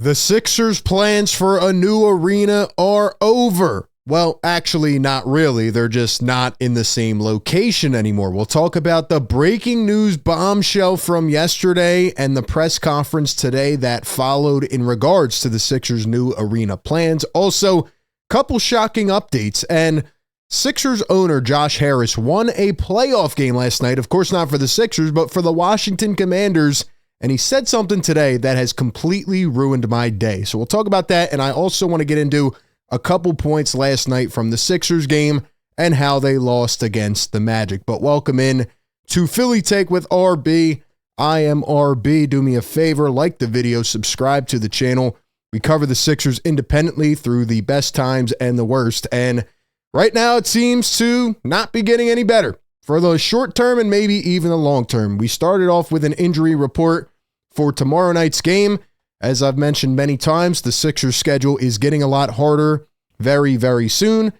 The Sixers' plans for a new arena are over. Well, actually, not really. They're just not in the same location anymore. We'll talk about the breaking news bombshell from yesterday and the press conference today that followed in regards to the Sixers' new arena plans. Also, couple shocking updates. And Sixers owner Josh Harris won a playoff game last night. Of course, not for the Sixers, but for the Washington Commanders. And he said something today that has completely ruined my day. So we'll talk about that. And I also want to get into a couple points last night from the Sixers game and how they lost against the Magic. But welcome in to Philly Take with RB. I am RB. Do me a favor, like the video, subscribe to the channel. We cover the Sixers independently through the best times and the worst. And right now it seems to not be getting any better for the short term and maybe even the long term. We started off with an injury report for tomorrow night's game. As I've mentioned many times, the Sixers schedule is getting a lot harder very, very soon.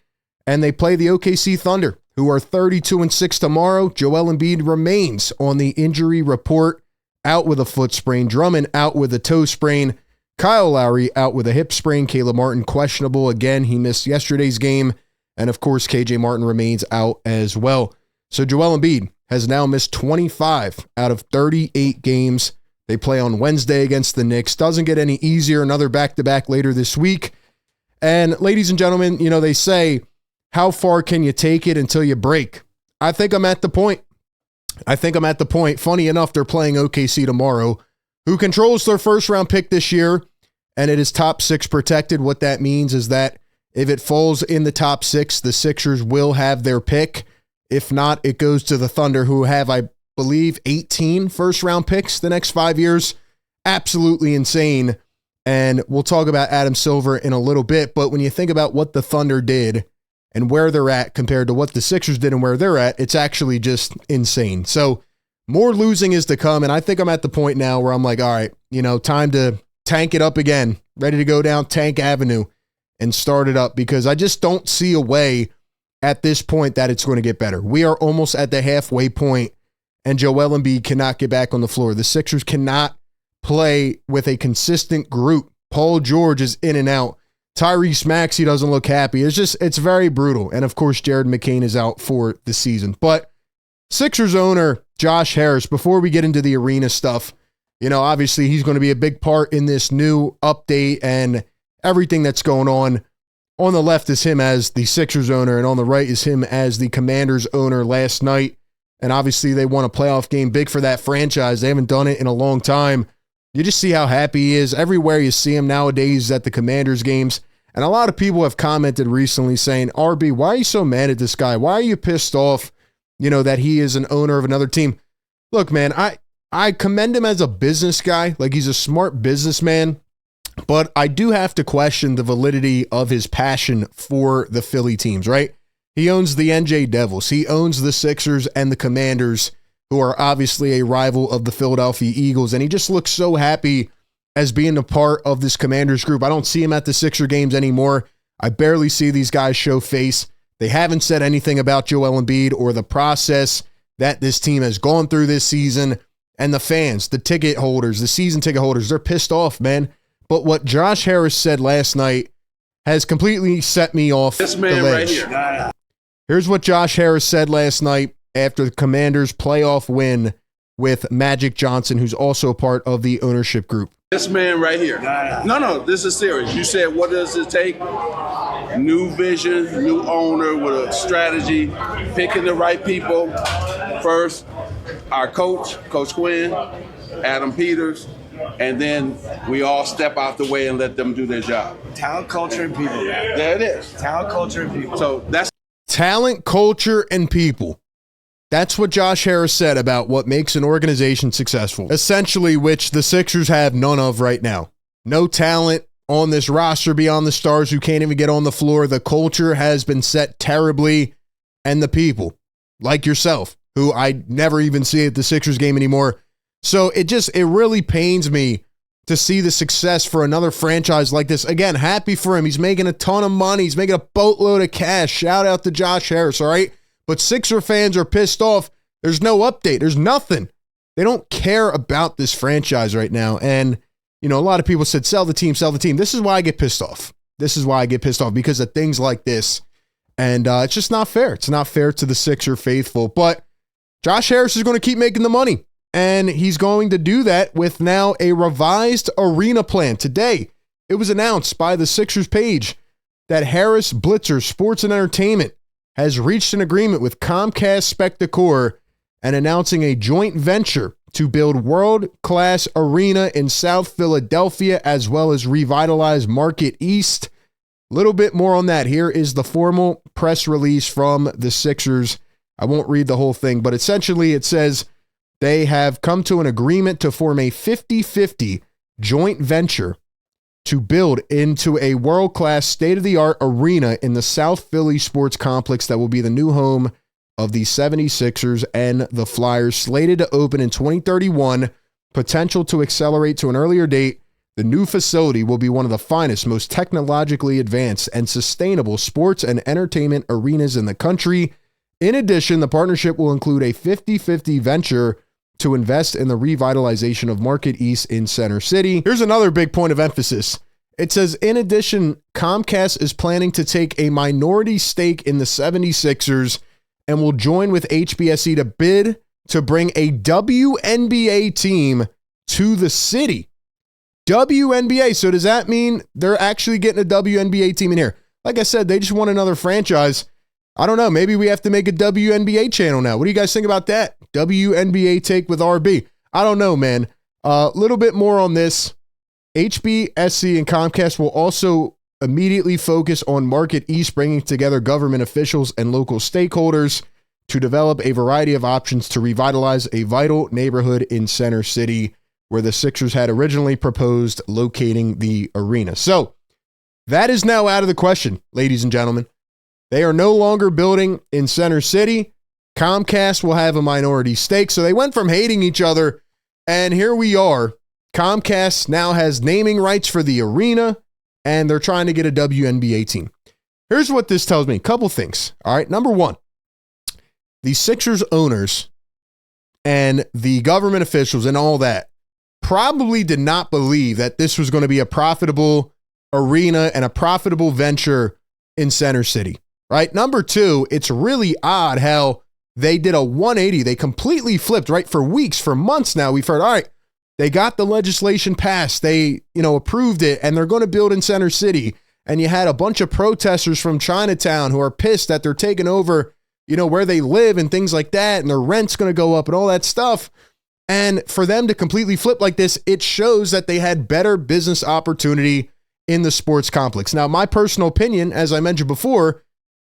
And they play the OKC Thunder, who are 32-6 tomorrow. Joel Embiid remains on the injury report, out with a foot sprain. Drummond out with a toe sprain. Kyle Lowry out with a hip sprain. Caleb Martin questionable again. He missed yesterday's game. And of course, KJ Martin remains out as well. So Joel Embiid has now missed 25 out of 38 games. They play on Wednesday against the Knicks. Doesn't get any easier. Another back-to-back later this week. And ladies and gentlemen, you know, they say, how far can you take it until you break? I think I'm at the point. Funny enough, they're playing OKC tomorrow, who controls their first-round pick this year, and it is top 6 protected. What that means is that if it falls in the top 6, the Sixers will have their pick. If not, it goes to the Thunder, who have, I believe, 18 first-round picks the next 5 years. Absolutely insane. And we'll talk about Adam Silver in a little bit. But when you think about what the Thunder did and where they're at compared to what the Sixers did and where they're at, it's actually just insane. So more losing is to come. And I think I'm at the point now where I'm like, all right, you know, time to tank it up again. Ready to go down Tank Avenue and start it up, because I just don't see a way at this point that it's going to get better. We are almost at the halfway point, and Joel Embiid cannot get back on the floor. The Sixers cannot play with a consistent group. Paul George is in and out. Tyrese Maxey doesn't look happy. It's very brutal. And of course, Jared McCain is out for the season. But Sixers owner Josh Harris, before we get into the arena stuff, you know, obviously he's going to be a big part in this new update and everything that's going on. On the left is him as the Sixers owner, and on the right is him as the Commanders owner last night. And obviously they won a playoff game, big for that franchise. They haven't done it in a long time. You just see how happy he is. Everywhere you see him nowadays at the Commanders games. And a lot of people have commented recently saying, RB, why are you so mad at this guy? Why are you pissed off, you know, that he is an owner of another team? Look, man, I commend him as a business guy. Like, he's a smart businessman. But I do have to question the validity of his passion for the Philly teams, right? He owns the NJ Devils. He owns the Sixers and the Commanders, who are obviously a rival of the Philadelphia Eagles. And he just looks so happy as being a part of this Commanders group. I don't see him at the Sixer games anymore. I barely see these guys show face. They haven't said anything about Joel Embiid or the process that this team has gone through this season. And the fans, the ticket holders, the season ticket holders, they're pissed off, man. But what Josh Harris said last night has completely set me off the ledge. Right here. Here's what Josh Harris said last night after the Commanders' playoff win with Magic Johnson, who's also a part of the ownership group. This man right here. No, this is serious. You said, what does it take? New vision, new owner with a strategy, picking the right people. First, our coach, Coach Quinn, Adam Peters, and then we all step out the way and let them do their job. Talent, culture, and people. There it is. Talent, culture, and people. So that's talent, culture, and people. That's what Josh Harris said about what makes an organization successful, essentially, which the Sixers have none of right now. No talent on this roster beyond the stars who can't even get on the floor. The culture has been set terribly, and the people, like yourself, who I never even see at the Sixers game anymore. So it really pains me to see the success for another franchise like this. Again, happy for him. He's making a ton of money. He's making a boatload of cash. Shout out to Josh Harris, all right? But Sixer fans are pissed off. There's no update. There's nothing. They don't care about this franchise right now. And a lot of people said, sell the team, sell the team. This is why I get pissed off. Because of things like this. And it's just not fair. It's not fair to the Sixer faithful. But Josh Harris is going to keep making the money. And he's going to do that with now a revised arena plan. Today, it was announced by the Sixers page that Harris Blitzer Sports and Entertainment has reached an agreement with Comcast Spectacor and announcing a joint venture to build world-class arena in South Philadelphia, as well as revitalize Market East. A little bit more on that. Here is the formal press release from the Sixers. I won't read the whole thing, but essentially it says they have come to an agreement to form a 50-50 joint venture to build into a world-class, state-of-the-art arena in the South Philly sports complex that will be the new home of the 76ers and the Flyers, slated to open in 2031, potential to accelerate to an earlier date. The new facility will be one of the finest, most technologically advanced, and sustainable sports and entertainment arenas in the country. In addition, the partnership will include a 50-50 venture to invest in the revitalization of Market East in Center City. Here's another big point of emphasis. It says, in addition, Comcast is planning to take a minority stake in the 76ers and will join with HBSE to bid to bring a WNBA team to the city. WNBA. So does that mean they're actually getting a WNBA team in here? Like I said, they just want another franchise. I don't know. Maybe we have to make a WNBA channel now. What do you guys think about that? WNBA take with RB. I don't know, man. A little bit more on this. HBSC and Comcast will also immediately focus on Market East, bringing together government officials and local stakeholders to develop a variety of options to revitalize a vital neighborhood in Center City, where the Sixers had originally proposed locating the arena. So that is now out of the question, ladies and gentlemen. They are no longer building in Center City. Comcast will have a minority stake. So they went from hating each other, and here we are. Comcast now has naming rights for the arena, and they're trying to get a WNBA team. Here's what this tells me. A couple things. All right. Number one, the Sixers owners and the government officials and all that probably did not believe that this was going to be a profitable arena and a profitable venture in Center City, right? Number two, it's really odd how they did a 180. They completely flipped, right? For weeks, for months now, we've heard, all right, they got the legislation passed. They, approved it, and they're going to build in Center City. And you had a bunch of protesters from Chinatown who are pissed that they're taking over, where they live and things like that, and their rent's going to go up and all that stuff. And for them to completely flip like this, it shows that they had better business opportunity in the sports complex. Now, my personal opinion, as I mentioned before,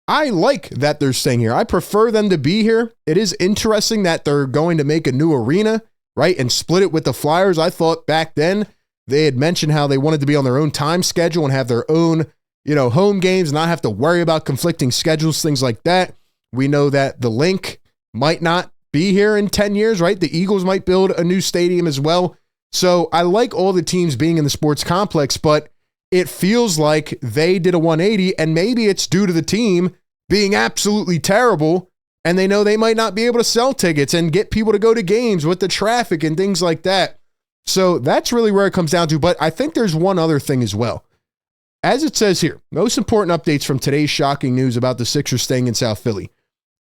I like that they're staying here. I prefer them to be here. It is interesting that they're going to make a new arena, right, and split it with the Flyers. I thought back then they had mentioned how they wanted to be on their own time schedule and have their own, home games, not have to worry about conflicting schedules, things like that. We know that the Link might not be here in 10 years, right? The Eagles might build a new stadium as well. So I like all the teams being in the sports complex, but it feels like they did a 180, and maybe it's due to the team being absolutely terrible, and they know they might not be able to sell tickets and get people to go to games with the traffic and things like that. So that's really where it comes down to. But I think there's one other thing as well. As it says here, most important updates from today's shocking news about the Sixers staying in South Philly.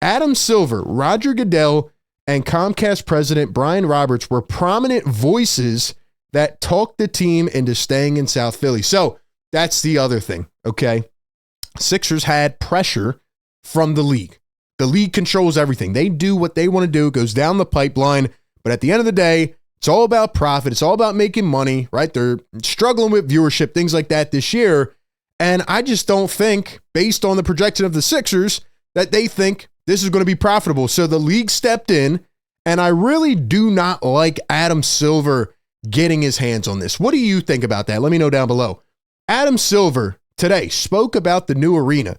Adam Silver, Roger Goodell, and Comcast president Brian Roberts were prominent voices that talked the team into staying in South Philly. So that's the other thing, okay? Sixers had pressure from the league. The league controls everything. They do what they want to do. It goes down the pipeline. But at the end of the day, it's all about profit. It's all about making money, right? They're struggling with viewership, things like that this year. And I just don't think, based on the projection of the Sixers, that they think this is going to be profitable. So the league stepped in, and I really do not like Adam Silver getting his hands on this. What do you think about that? Let me know down below. Adam Silver today spoke about the new arena,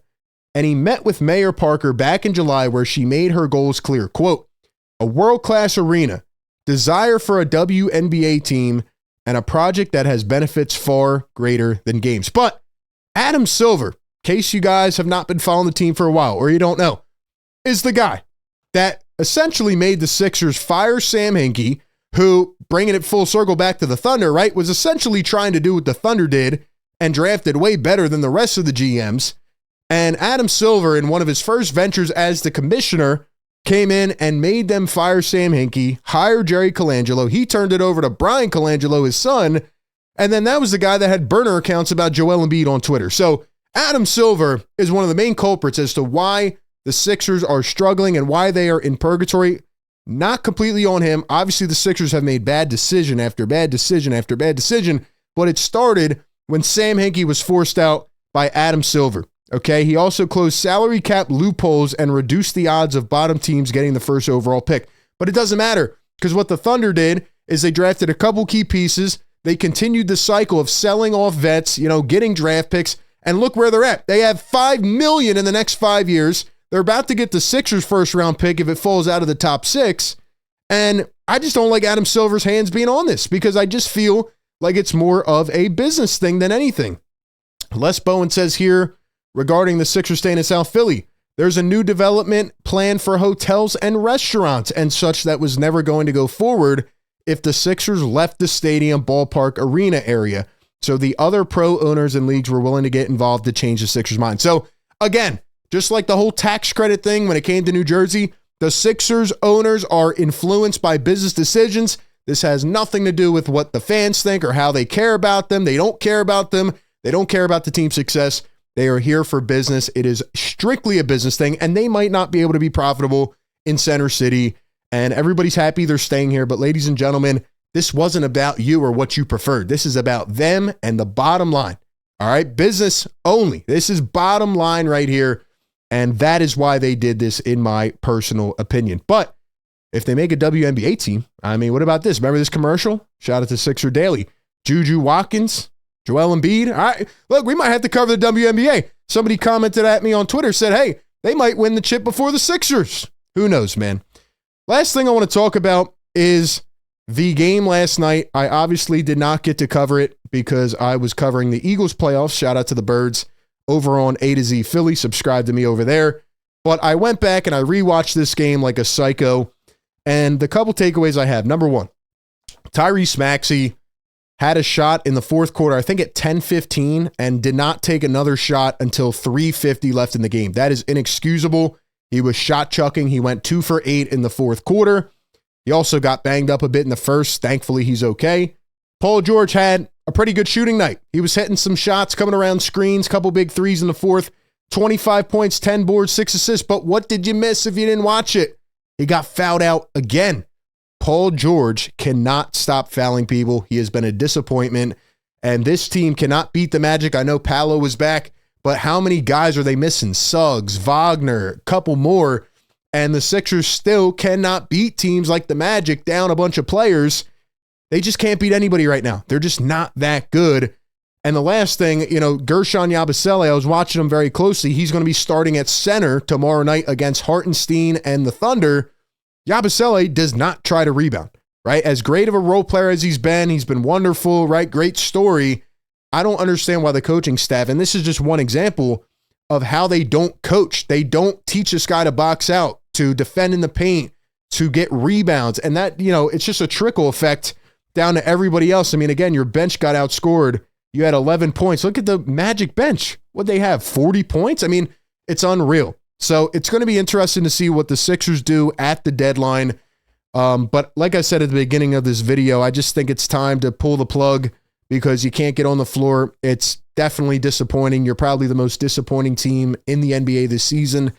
and he met with Mayor Parker back in July, where she made her goals clear. Quote, a world-class arena, desire for a WNBA team, and a project that has benefits far greater than games. But Adam Silver, in case you guys have not been following the team for a while, or you don't know, is the guy that essentially made the Sixers fire Sam Hinkie, who, bringing it full circle back to the Thunder, right, was essentially trying to do what the Thunder did and drafted way better than the rest of the GMs. And Adam Silver, in one of his first ventures as the commissioner, came in and made them fire Sam Hinkie, hire Jerry Colangelo. He turned it over to Brian Colangelo, his son, and then that was the guy that had burner accounts about Joel Embiid on Twitter. So Adam Silver is one of the main culprits as to why the Sixers are struggling and why they are in purgatory. Not completely on him. Obviously, the Sixers have made bad decision after bad decision after bad decision, but it started when Sam Hinkie was forced out by Adam Silver. Okay, he also closed salary cap loopholes and reduced the odds of bottom teams getting the first overall pick. But it doesn't matter, because what the Thunder did is they drafted a couple key pieces. They continued the cycle of selling off vets, getting draft picks, and look where they're at. They have $5 million in the next 5 years. They're about to get the Sixers' first round pick if it falls out of the top 6. And I just don't like Adam Silver's hands being on this, because I just feel like it's more of a business thing than anything. Les Bowen says here, regarding the Sixers staying in South Philly, there's a new development plan for hotels and restaurants and such that was never going to go forward if the Sixers left the stadium, ballpark, arena area. So the other pro owners and leagues were willing to get involved to change the Sixers' mind. So again, just like the whole tax credit thing when it came to New Jersey, the Sixers owners are influenced by business decisions. This has nothing to do with what the fans think or how they care about them. They don't care about them. They don't care about the team's success. They are here for business. It is strictly a business thing, and they might not be able to be profitable in Center City, and everybody's happy they're staying here. But ladies and gentlemen, this wasn't about you or what you preferred. This is about them and the bottom line. All right, business only. This is bottom line right here, and that is why they did this, in my personal opinion. But if they make a WNBA team, I mean, what about this? Remember this commercial? Shout out to Sixer Daily. Juju Watkins, Joel Embiid. All right, look, we might have to cover the WNBA. Somebody commented at me on Twitter, said, hey, they might win the chip before the Sixers. Who knows, man? Last thing I want to talk about is the game last night. I obviously did not get to cover it because I was covering the Eagles playoffs. Shout out to the Birds over on A to Z Philly. Subscribe to me over there. But I went back and I rewatched this game like a psycho. And the couple takeaways I have. Number one, Tyrese Maxey had a shot in the fourth quarter, I think at 10:15, and did not take another shot until 3:50 left in the game. That is inexcusable. He was shot chucking. He went 2 for 8 in the fourth quarter. He also got banged up a bit in the first. Thankfully, he's okay. Paul George had a pretty good shooting night. He was hitting some shots, coming around screens, couple big threes in the fourth, 25 points, 10 boards, 6 assists. But what did you miss if you didn't watch it? He got fouled out again. Paul George cannot stop fouling people. He has been a disappointment, and this team cannot beat the Magic. I know Paolo was back, but how many guys are they missing? Suggs, Wagner, a couple more, and the Sixers still cannot beat teams like the Magic down a bunch of players. They just can't beat anybody right now. They're just not that good. And the last thing, Gershon Yabusele, I was watching him very closely. He's going to be starting at center tomorrow night against Hartenstein and the Thunder. Yabusele does not try to rebound, right? As great of a role player as he's been wonderful, right? Great story. I don't understand why the coaching staff, and this is just one example of how they don't coach. They don't teach this guy to box out, to defend in the paint, to get rebounds. And that, it's just a trickle effect down to everybody else. I mean, again, your bench got outscored. You had 11 points. Look at the Magic bench. What'd they have? 40 points? I mean, it's unreal. So it's going to be interesting to see what the Sixers do at the deadline. But like I said at the beginning of this video, I just think it's time to pull the plug because you can't get on the floor. It's definitely disappointing. You're probably the most disappointing team in the NBA this season.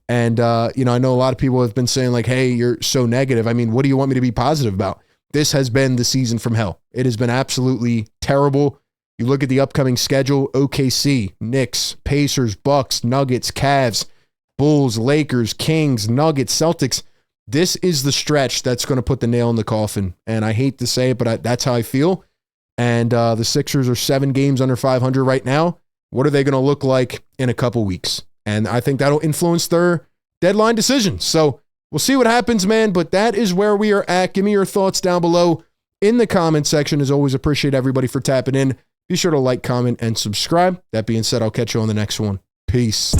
And, I know a lot of people have been saying like, hey, you're so negative. I mean, what do you want me to be positive about? This has been the season from hell. It has been absolutely terrible. You look at the upcoming schedule: OKC, Knicks, Pacers, Bucks, Nuggets, Cavs, Bulls, Lakers, Kings, Nuggets, Celtics. This is the stretch that's going to put the nail in the coffin. And I hate to say it, but that's how I feel. And the Sixers are 7 games under 500 right now. What are they going to look like in a couple weeks? And I think that'll influence their deadline decisions. So we'll see what happens, man. But that is where we are at. Give me your thoughts down below in the comment section. As always, appreciate everybody for tapping in. Be sure to like, comment, and subscribe. That being said, I'll catch you on the next one. Peace.